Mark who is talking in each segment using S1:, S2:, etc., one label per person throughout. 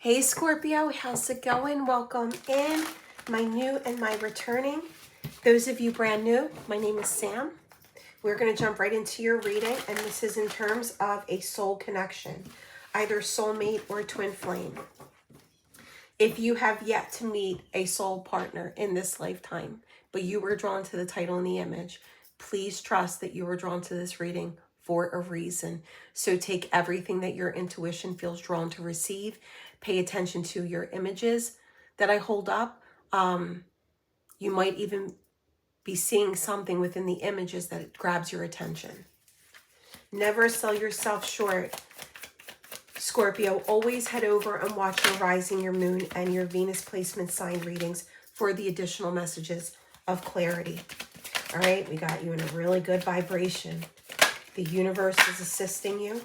S1: Hey Scorpio, how's it going? Welcome in, my new and my returning. Those of you brand new, my name is Sam. We're going to jump right into your reading, and this is in terms of a soul connection, either soulmate or twin flame. If you have yet to meet a soul partner in this lifetime, but you were drawn to the title and the image, please trust that you were drawn to this reading for a reason. So take everything that your intuition feels drawn to receive. Pay attention to your images that I hold up. You might even be seeing something within the images that grabs your attention. Never sell yourself short. Scorpio, always head over and watch your rising, your moon, and your Venus placement sign readings for the additional messages of clarity. All right, we got you in a really good vibration. The universe is assisting you.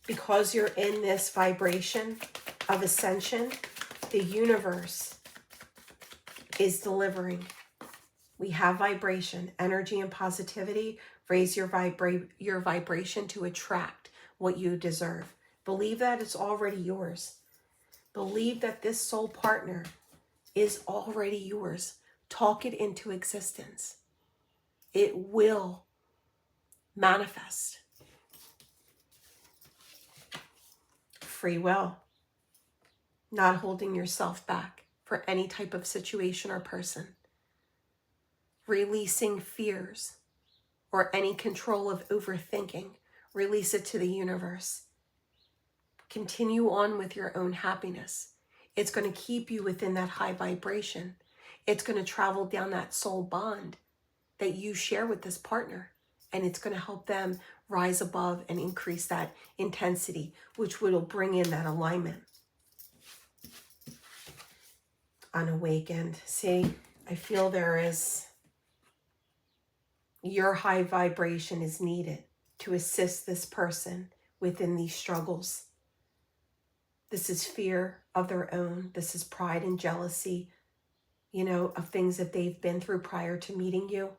S1: Because you're in this vibration of ascension, the universe is delivering. We have vibration, energy, and positivity. Raise your vibration to attract what you deserve. Believe that it's already yours. Believe that this soul partner is already yours. Talk it into existence. It will manifest. Free will. Not holding yourself back for any type of situation or person. Releasing fears or any control of overthinking. Release it to the universe. Continue on with your own happiness. It's going to keep you within that high vibration. It's going to travel down that soul bond that you share with this partner. And it's going to help them rise above and increase that intensity, which will bring in that alignment. Unawakened. See, I feel your high vibration is needed to assist this person within these struggles. This is fear of their own. This is pride and jealousy, of things that they've been through prior to meeting you.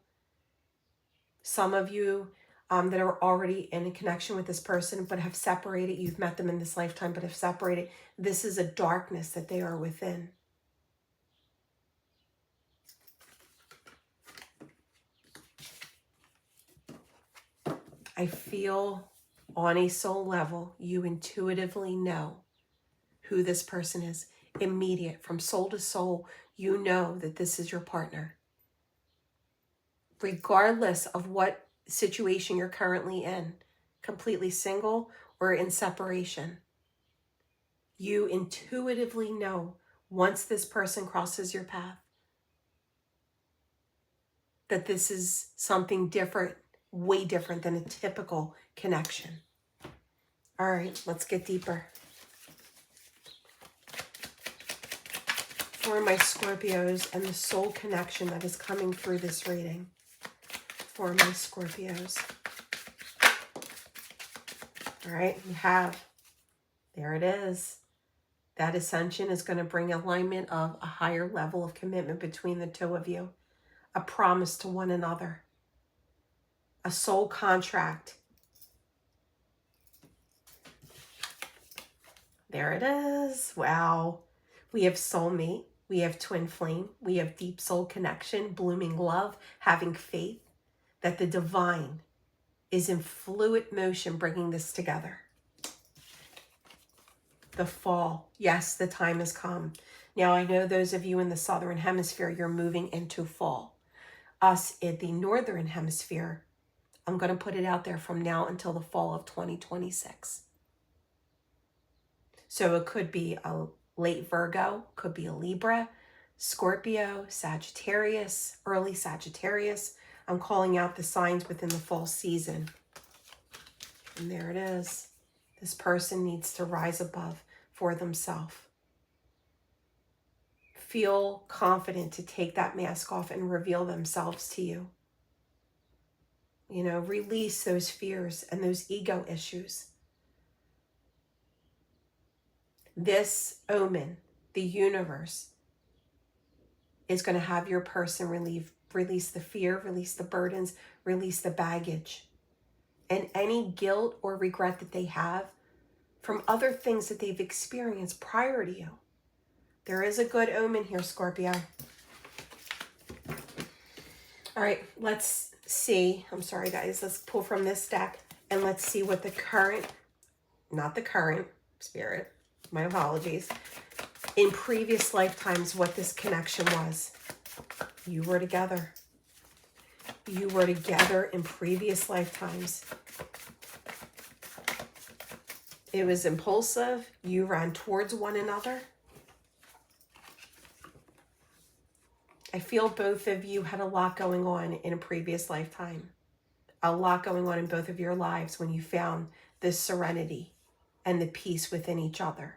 S1: Some of you that are already in a connection with this person but have separated, you've met them in this lifetime but have separated, this is a darkness that they are within. I feel on a soul level, you intuitively know who this person is. Immediate, from soul to soul, you know that this is your partner. Regardless of what situation you're currently in, completely single or in separation, you intuitively know once this person crosses your path that this is something different, way different than a typical connection. All right, let's get deeper. For my Scorpios and the soul connection that is coming through this reading. For my Scorpios. All right, we have, there it is. That ascension is going to bring alignment of a higher level of commitment between the two of you. A promise to one another. A soul contract. There it is. Wow. We have soulmate. We have twin flame. We have deep soul connection, blooming love, having faith that the divine is in fluid motion bringing this together. The fall. Yes, the time has come. Now, I know those of you in the southern hemisphere, you're moving into fall. Us in the northern hemisphere, I'm going to put it out there from now until the fall of 2026. So it could be a late Virgo, could be a Libra, Scorpio, Sagittarius, early Sagittarius. I'm calling out the signs within the fall season. And there it is. This person needs to rise above for themselves. Feel confident to take that mask off and reveal themselves to you. Release those fears and those ego issues. This omen, the universe, is going to have your person release the fear, release the burdens, release the baggage. And any guilt or regret that they have from other things that they've experienced prior to you. There is a good omen here, Scorpio. All right, let's see. I'm sorry, guys. Let's pull from this deck and let's see what the current, not the current spirit, my apologies, in previous lifetimes, what this connection was. You were together. You were together in previous lifetimes. It was impulsive. You ran towards one another. I feel both of you had a lot going on in a previous lifetime. A lot going on in both of your lives when you found this serenity and the peace within each other.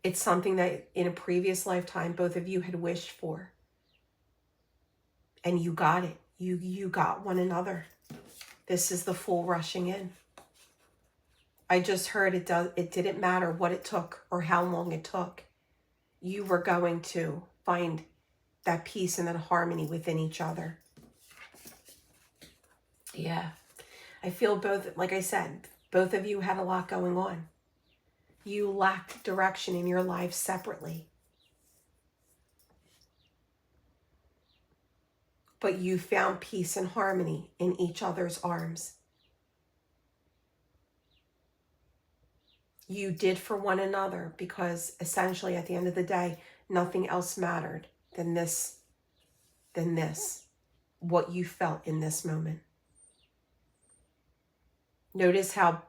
S1: It's something that in a previous lifetime, both of you had wished for. And you got it. You got one another. This is the Fool rushing in. I just heard it didn't matter what it took or how long it took. You were going to find that peace and that harmony within each other. Yeah. I feel both, like I said, both of you had a lot going on. You lacked direction in your lives separately. But you found peace and harmony in each other's arms. You did for one another because essentially at the end of the day, nothing else mattered than this, what you felt in this moment. Notice how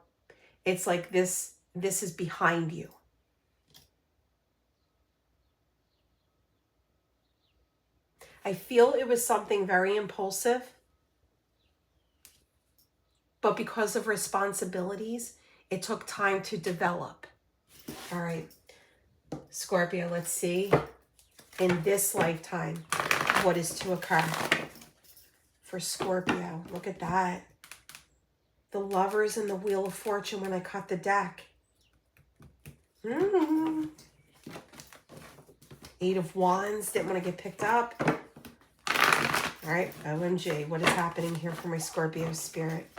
S1: it's like this is behind you. I feel it was something very impulsive, but because of responsibilities, it took time to develop. All right, Scorpio, let's see in this lifetime what is to occur for Scorpio. Look at that. The Lovers and the Wheel of Fortune when I cut the deck. Eight of Wands, didn't want to get picked up. All right, OMG, what is happening here for my Scorpio spirit?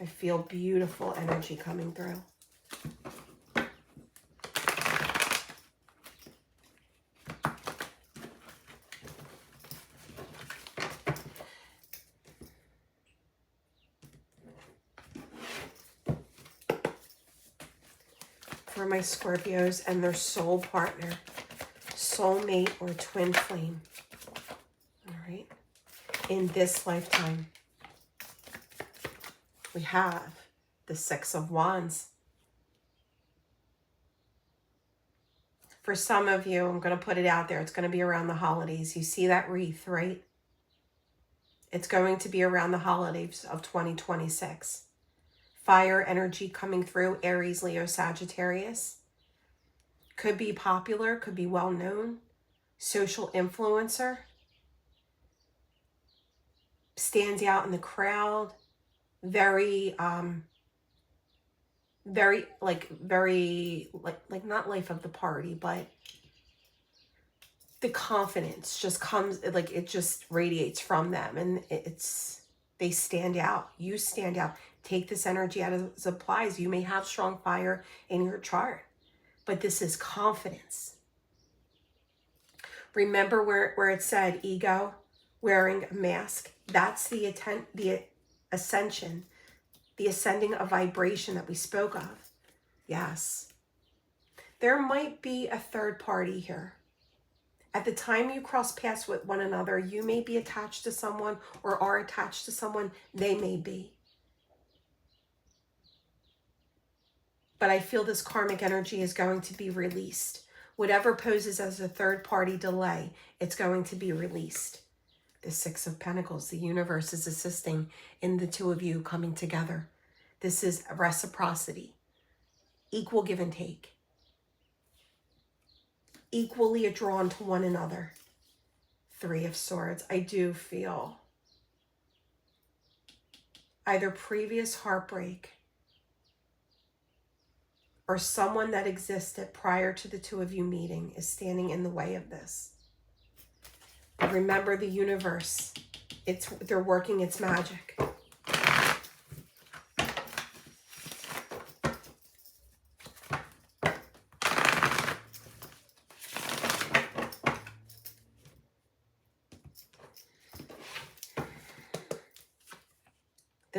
S1: I feel beautiful energy coming through. For my Scorpios and their soul partner, soulmate or twin flame. All right. In this lifetime, we have the Six of Wands. For some of you, I'm going to put it out there. It's going to be around the holidays. You see that wreath, right? It's going to be around the holidays of 2026. Fire energy coming through, Aries, Leo, Sagittarius. Could be popular, could be well known. Social influencer. Stands out in the crowd. Very not life of the party, but the confidence just comes, like it just radiates from them, and they stand out. You stand out. Take this energy out as applies. You may have strong fire in your chart, but this is confidence. Remember where it said ego, wearing a mask. That's the ascension, the ascending of vibration that we spoke of. Yes. There might be a third party here. At the time you cross paths with one another, you may be attached to someone or are attached to someone. They may be. But I feel this karmic energy is going to be released. Whatever poses as a third party delay, it's going to be released. The Six of Pentacles, the universe is assisting in the two of you coming together. This is reciprocity, equal give and take, equally drawn to one another. Three of Swords. I do feel either previous heartbreak or someone that existed prior to the two of you meeting is standing in the way of this. But remember, the universe, they're working its magic.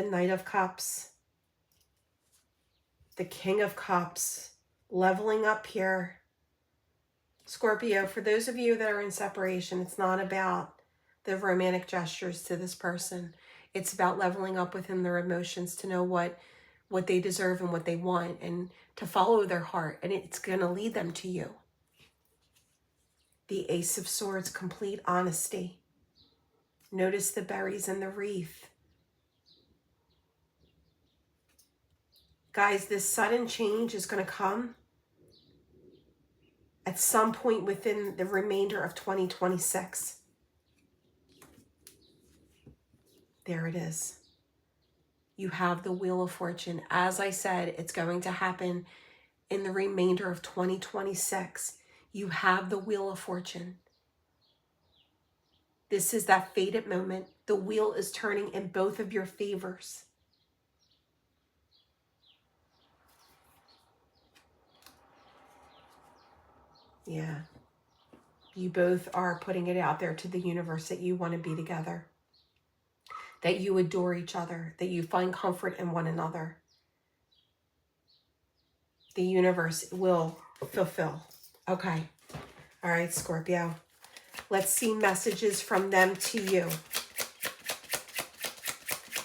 S1: the Knight of Cups, the King of Cups, leveling up here. Scorpio, for those of you that are in separation, it's not about the romantic gestures to this person. It's about leveling up within their emotions to know what they deserve and what they want, and to follow their heart, and it's going to lead them to you. The Ace of Swords, complete honesty. Notice the berries in the wreath. Guys, this sudden change is going to come at some point within the remainder of 2026. There it is. You have the Wheel of Fortune. As I said, it's going to happen in the remainder of 2026. You have the Wheel of Fortune. This is that fated moment. The wheel is turning in both of your favors. Yeah. You both are putting it out there to the universe that you want to be together, that you adore each other, that you find comfort in one another. The universe will fulfill. Okay. All right, Scorpio. Let's see messages from them to you.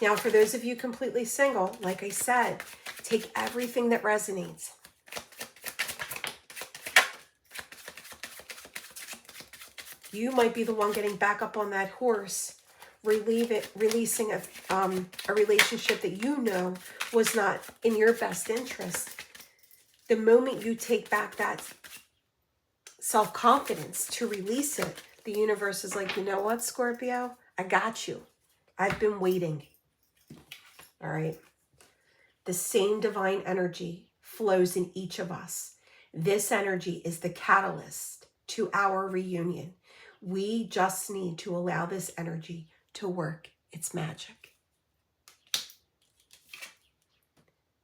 S1: Now, for those of you completely single, like I said, take everything that resonates. You might be the one getting back up on that horse, releasing a relationship that you know was not in your best interest. The moment you take back that self-confidence to release it, the universe is like, you know what, Scorpio? I got you. I've been waiting. All right. The same divine energy flows in each of us. This energy is the catalyst to our reunion. We just need to allow this energy to work its magic.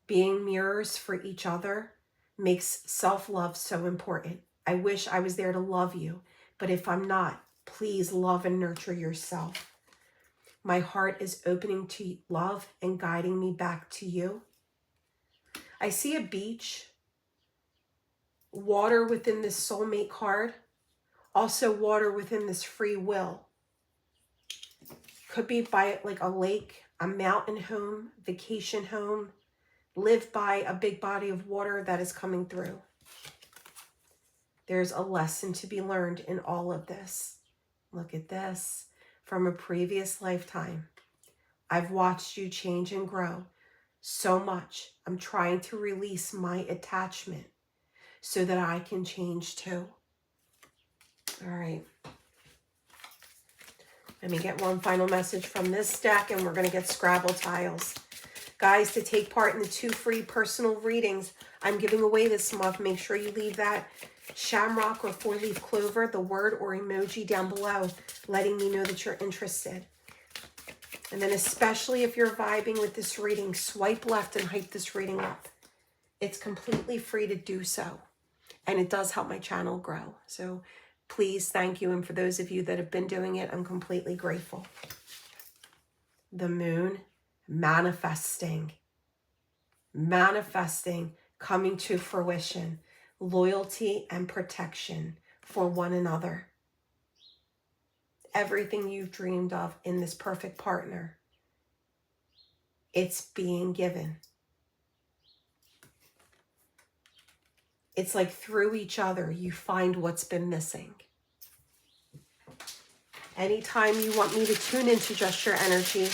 S1: Being mirrors for each other makes self-love so important. I wish I was there to love you, but if I'm not, please love and nurture yourself. My heart is opening to love and guiding me back to you. I see a beach, water within this soulmate card, also water within this free will. Could be by like a lake, a mountain home, vacation home, live by a big body of water that is coming through. There's a lesson to be learned in all of this. Look at this. From a previous lifetime, I've watched you change and grow so much. I'm trying to release my attachment so that I can change too. All right. Let me get one final message from this deck, and we're going to get Scrabble tiles. Guys, to take part in the 2 free personal readings I'm giving away this month, make sure you leave that shamrock or 4-leaf clover, the word or emoji down below, letting me know that you're interested. And then especially if you're vibing with this reading, swipe left and hype this reading up. It's completely free to do so. And it does help my channel grow. So please, thank you. And for those of you that have been doing it, I'm completely grateful. The moon, manifesting, coming to fruition, loyalty and protection for one another. Everything you've dreamed of in this perfect partner, it's being given. It's like through each other, you find what's been missing. Anytime you want me to tune into just your energy,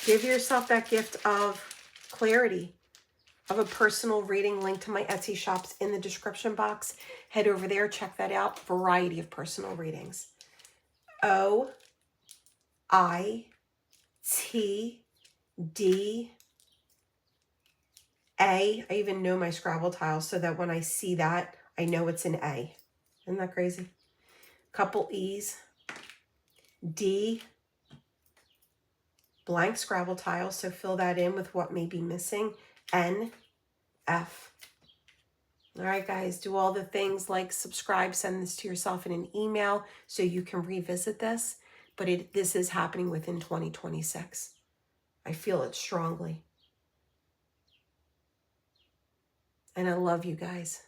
S1: give yourself that gift of clarity, of a personal reading. Link to my Etsy shops in the description box. Head over there, check that out. Variety of personal readings. O-I-T-D-A. I even know my Scrabble tiles so that when I see that, I know it's an A. Isn't that crazy? Couple E's. D. Blank Scrabble tile, so fill that in with what may be missing. N. F. All right, guys, do all the things like subscribe, send this to yourself in an email so you can revisit this. But this is happening within 2026. I feel it strongly. And I love you guys.